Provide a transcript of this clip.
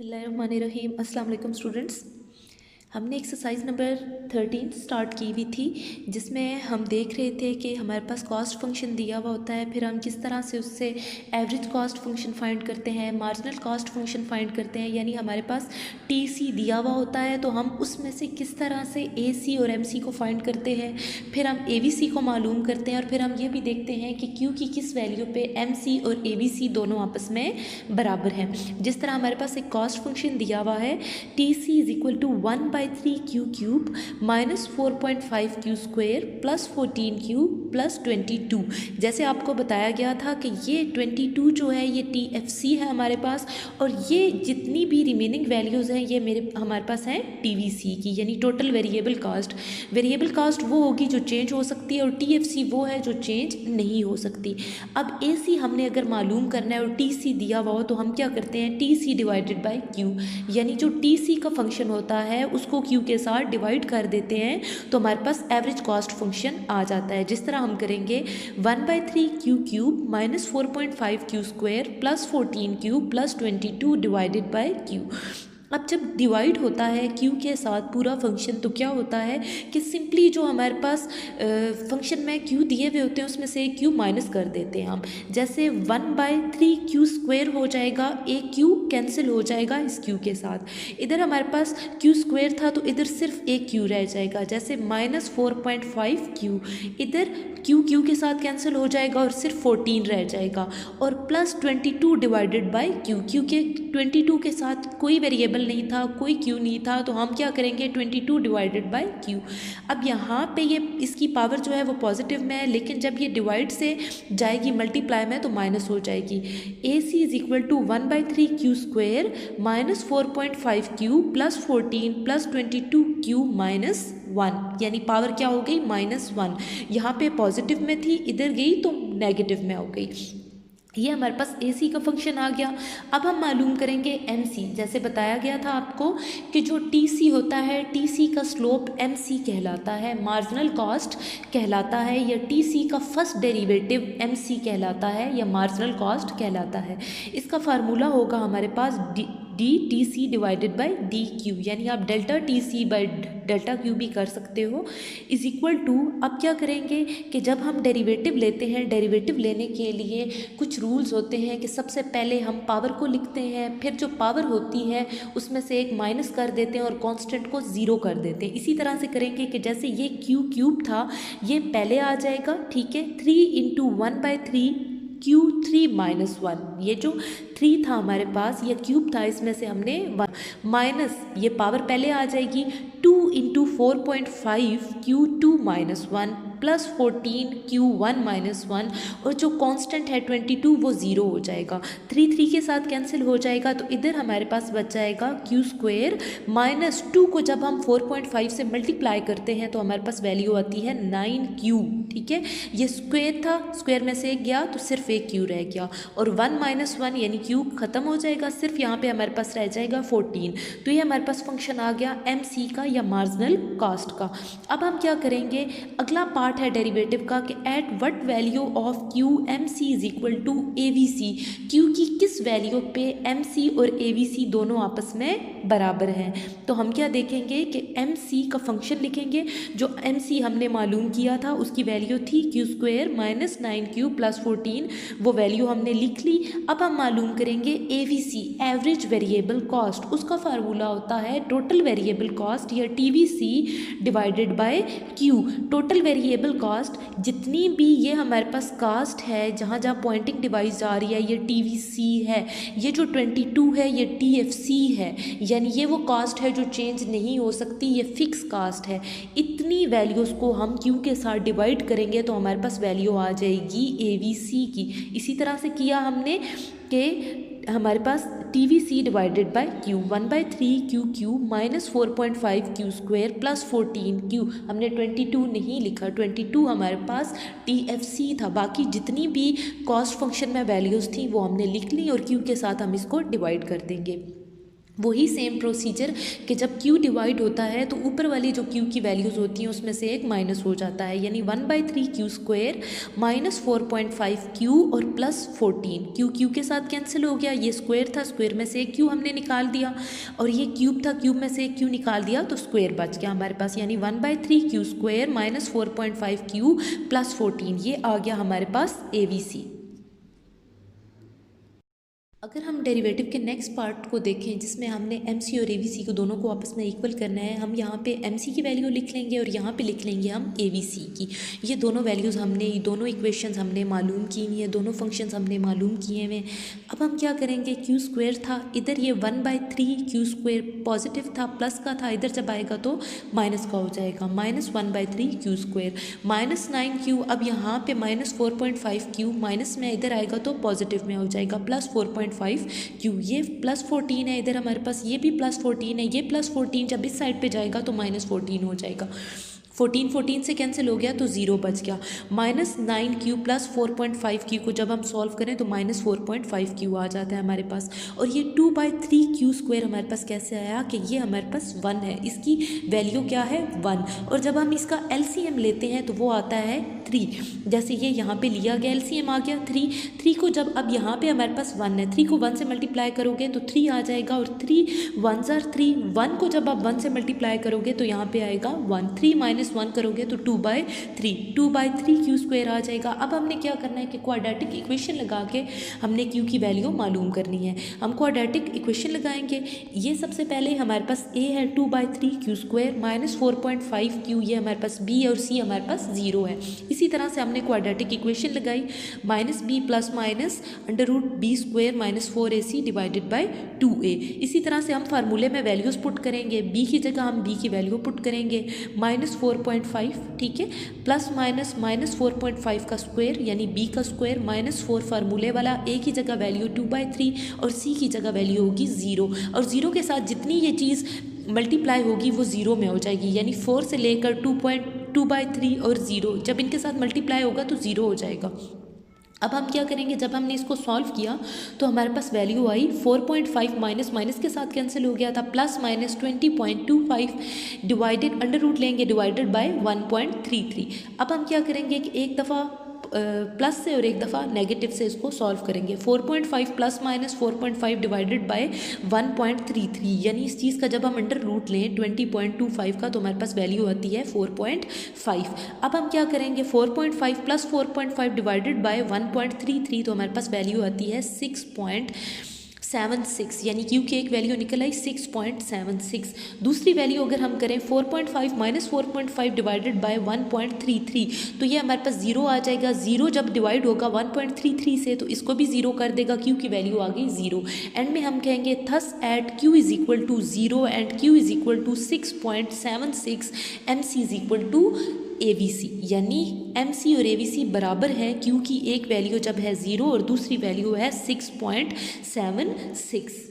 बिस्मिल्लाहिर्रहमानिर्रहीम। अस्सलाम वालेकुम स्टूडेंट्स। हमने एक्सरसाइज नंबर 13 स्टार्ट की हुई थी, जिसमें हम देख रहे थे कि हमारे पास कॉस्ट फंक्शन दिया हुआ होता है, फिर हम किस तरह से उससे एवरेज कॉस्ट फंक्शन फाइंड करते हैं, मार्जिनल कॉस्ट फंक्शन फाइंड करते हैं। यानी हमारे पास टीसी दिया हुआ होता है तो हम उसमें से किस तरह से एसी और एमसी को फाइंड करते हैं, फिर हम एवीसी को मालूम करते हैं, और फिर हम ये भी देखते हैं कि क्यू की किस वैल्यू पे एमसी और एवीसी दोनों आपस में बराबर हैं। जिस तरह हमारे पास एक कॉस्ट फंक्शन दिया हुआ है, T C is equal to 1/3 Q cube minus 4.5 Q square plus 14 Q plus 22। जैसे आपको बताया गया था कि ये 22 जो है ये टी एफ सी है हमारे पास, और ये जितनी भी रिमेनिंग वैल्यूज़ हैं ये हमारे पास हैं टी वी सी की, यानी total variable cost. Variable cost वो होगी जो चेंज हो सकती है, और टी एफ सी वो है जो चेंज नहीं हो सकती। अब ए सी हमने अगर मालूम करना है और टी सी दिया हुआ हो तो हम क्या करते हैं, T C divided by Q, यानी जो टी सी का फंक्शन होता है उसको क्यू के साथ डिवाइड कर देते हैं तो हमारे पास एवरेज कॉस्ट फंक्शन आ जाता है। जिस तरह हम करेंगे 1/3 Q cube minus 4.5 Q square plus 14 Q plus 22 divided by Q. अब जब डिवाइड होता है क्यू के साथ पूरा फंक्शन तो क्या होता है कि सिंपली जो हमारे पास फंक्शन में क्यू दिए हुए होते हैं उसमें से एक क्यू माइनस कर देते हैं हम। जैसे 1/3 क्यू स्क्वेयर हो जाएगा, एक क्यू कैंसिल हो जाएगा इस क्यू के साथ। इधर हमारे पास क्यू स्क्वेयर था तो इधर सिर्फ एक क्यू रह जाएगा, जैसे माइनस 4.5 क्यू, इधर क्यू क्यू के साथ कैंसिल हो जाएगा और सिर्फ 14 रह जाएगा, और plus 22 divided by Q. Q के 22 के साथ कोई वेरिएबल नहीं था, कोई क्यू नहीं था, तो हम क्या करेंगे 22 डिवाइडेड बाई क्यू। अब यहाँ पे ये इसकी पावर जो है वो पॉजिटिव में है, लेकिन जब ये डिवाइड से जाएगी मल्टीप्लाई में तो माइनस हो जाएगी। A C is equal to 1/3 Q square minus 4.5 Q plus 14 plus 22 Q minus 1, यानी पावर क्या हो गई -1। यहाँ पे पॉजिटिव में थी, इधर गई तो नेगेटिव में हो गई। ये हमारे पास AC का फंक्शन आ गया। अब हम मालूम करेंगे MC। जैसे बताया गया था आपको कि जो TC होता है, TC का स्लोप MC कहलाता है, मार्जिनल कॉस्ट कहलाता है, या TC का फर्स्ट डेरिवेटिव MC कहलाता है या मार्जिनल कॉस्ट कहलाता है। इसका फार्मूला होगा हमारे पास D T C divided by D Q, यानी आप delta T C by delta Q भी कर सकते हो, इज इक्वल टू। अब क्या करेंगे कि जब हम डेरिवेटिव लेते हैं, डेरिवेटिव लेने के लिए कुछ रूल्स होते हैं कि सबसे पहले हम पावर को लिखते हैं, फिर जो पावर होती है उसमें से एक माइनस कर देते हैं और कांस्टेंट को ज़ीरो कर देते हैं। इसी तरह से करेंगे कि जैसे ये क्यू क्यूब था ये पहले आ जाएगा, ठीक है, 3 इंटू 1/3 Q3 माइनस 1। ये जो 3 था हमारे पास, ये क्यूब था, इसमें से हमने 1 माइनस, ये पावर पहले आ जाएगी 2 into 4.5 Q2 minus 1 plus 14 Q1 minus 1, और जो कांस्टेंट है 22 वो ज़ीरो हो जाएगा, 3 के साथ कैंसिल हो जाएगा, तो इधर हमारे पास बच जाएगा क्यू स्क्वेयर माइनस 2 को जब हम 4.5 से मल्टीप्लाई करते हैं तो हमारे पास वैल्यू आती है 9Q, ठीक है। ये स्क्वेयर था, स्क्वेयर में से एक गया तो सिर्फ एक क्यू रह गया, और 1 माइनस 1 यानी क्यू ख़त्म हो जाएगा, सिर्फ यहाँ पे हमारे पास रह जाएगा 14। तो ये हमारे पास फंक्शन आ गया MC का या मार्जिनल कॉस्ट का। अब हम क्या करेंगे, अगला पार्ट है डेरिवेटिव का कि at what value of Q MC is equal to AVC, Q की किस वैल्यू पे MC और AVC दोनों आपस में बराबर हैं। तो हम क्या देखेंगे कि MC का फंक्शन लिखेंगे, जो MC हमने मालूम किया था उसकी वैल्यू थी Q square minus 9Q plus 14, वो वैल्यू हमने लिख ली। अब हम मालूम करेंगे AVC, एवरेज वेरिएबल कॉस्ट, उसका फार्मूला होता है टोटल वेरिएबल कॉस्ट या TVC divided by Q। Total variable cost जितनी भी ये हमारे पास कास्ट है, जहाँ जहाँ पॉइंटिंग डिवाइस जा रही है, ये TVC है, ये जो 22 है ये TFC है, यानी ये वो कास्ट है जो चेंज नहीं हो सकती, ये फिक्स कास्ट है। इतनी वैल्यूज़ को हम क्यू के साथ डिवाइड करेंगे तो हमारे पास वैल्यू आ जाएगी AVC की। इसी तरह से किया हमने कि हमारे पास TVC divided by Q, 1/3 Q Q minus 4.5 Q square plus 14 Q, हमने 22 नहीं लिखा, 22 हमारे पास TFC था। बाकी जितनी भी कॉस्ट फंक्शन में वैल्यूज़ थी वो हमने लिख ली और Q के साथ हम इसको डिवाइड कर देंगे। वही सेम प्रोसीजर कि जब q डिवाइड होता है तो ऊपर वाली जो q की वैल्यूज़ होती हैं उसमें से एक माइनस हो जाता है, यानी 1/3 q² माइनस 4.5q और प्लस 14। q के साथ कैंसिल हो गया, ये स्क्वायर था, स्क्वायर में से एक q हमने निकाल दिया, और ये क्यूब था, क्यूब में से एक q निकाल दिया तो स्क्वायर बच गया हमारे पास, यानी 1/3 q² माइनस 4.5q प्लस 14, ये आ गया हमारे पास ABC। अगर हम डेरिवेटिव के नेक्स्ट पार्ट को देखें जिसमें हमने MC और ABC को दोनों को आपस में इक्वल करना है, हम यहाँ पे MC की वैल्यू लिख लेंगे और यहाँ पे लिख लेंगे हम ABC की। ये दोनों वैल्यूज़ हमने, ये दोनों इक्वेशंस हमने मालूम की हुई हैं, दोनों फंक्शंस हमने मालूम किए हुए। अब हम क्या करेंगे, q² था, इधर ये 1/3 q² पॉजिटिव था, प्लस का था, इधर जब आएगा तो माइनस का हो जाएगा, माइनस 1/3 q² माइनस 9q। अब यहाँ पे माइनस 4.5q माइनस में इधर आएगा तो पॉजिटिव में हो जाएगा, प्लस 4.5q। ये प्लस 14 है, इधर हमारे पास ये भी प्लस 14 है, ये प्लस 14 जब इस साइड पे जाएगा तो माइनस 14 हो जाएगा, 14 से कैंसिल हो गया तो 0 बच गया। माइनस 9q प्लस 4.5q को जब हम सॉल्व करें तो माइनस 4.5q आ जाता है हमारे पास। और ये 2/3q² हमारे पास कैसे आया कि ये हमारे पास 1 है, इसकी वैल्यू क्या है 1, और जब हम इसका LCM लेते हैं तो वो आता है 3। जैसे ये यहाँ पे लिया गया LCM आ गया 3 को, जब अब यहाँ पे हमारे पास 1 है, 3 को 1 से मल्टीप्लाई करोगे तो 3 आ जाएगा, और 3 1s are 3, 1 को जब आप 1 से मल्टीप्लाई करोगे तो यहाँ पे आएगा 1, 3 माइनस 1 करोगे तो 2/3 आ जाएगा। अब हमने क्या करना है कि क्वाड्रेटिक इक्वेशन लगा के हमने q की वैल्यू मालूम करनी है। हम क्वाड्रेटिक इक्वेशन लगाएंगे, ये सबसे पहले हमारे पास a है 2/3 माइनस 4.5q, ये हमारे पास b और c हमारे पास 0 है। इसी तरह से हमने क्वाड्रेटिक इक्वेशन लगाई, minus b plus minus √b² minus 4ac divided by 2a। इसी तरह से हम फार्मूले में वैल्यूज़ पुट करेंगे, b की जगह हम b की वैल्यू पुट करेंगे, माइनस 4.5, ठीक है, प्लस माइनस माइनस 4.5 का स्क्वायर यानी b का स्क्वायर माइनस 4 फार्मूले वाला, a की जगह वैल्यू 2/3 और c की जगह वैल्यू होगी 0, और 0 के साथ जितनी ये चीज़ मल्टीप्लाई होगी वो 0 में हो जाएगी, यानी 4 से लेकर 2/3 और 0 जब इनके साथ मल्टीप्लाई होगा तो 0 हो जाएगा। अब हम क्या करेंगे, जब हमने इसको सॉल्व किया तो हमारे पास वैल्यू आई 4.5, माइनस माइनस के साथ कैंसिल हो गया था, plus minus 20.25 divided under root लेंगे डिवाइडेड बाय 1.33। अब हम क्या करेंगे कि एक दफ़ा प्लस से और एक दफ़ा नेगेटिव से इसको सॉल्व करेंगे। 4.5 प्लस माइनस 4.5 डिवाइडेड बाय 1.33, यानी इस चीज़ का जब हम अंडर रूट लें 20.25 का तो हमारे पास वैल्यू आती है 4.5। अब हम क्या करेंगे, 4.5 प्लस 4.5 डिवाइडेड बाय 1.33 तो हमारे पास वैल्यू आती है 6.76, यानी क्यू की एक वैल्यू निकल आई 6.76। दूसरी वैल्यू अगर हम करें 4.5 माइनस 4.5 डिवाइडेड बाय 1.33 तो ये हमारे पास 0 आ जाएगा। 0 जब डिवाइड होगा 1.33 से तो इसको भी 0 कर देगा, क्यू की वैल्यू आ गई 0। एंड में हम कहेंगे thus at q is equal to 0 and q is equal to 6.76, MC is equal to ABC, यानी MC और ABC बराबर है, q की एक वैल्यू जब है 0 और दूसरी वैल्यू है 6.76।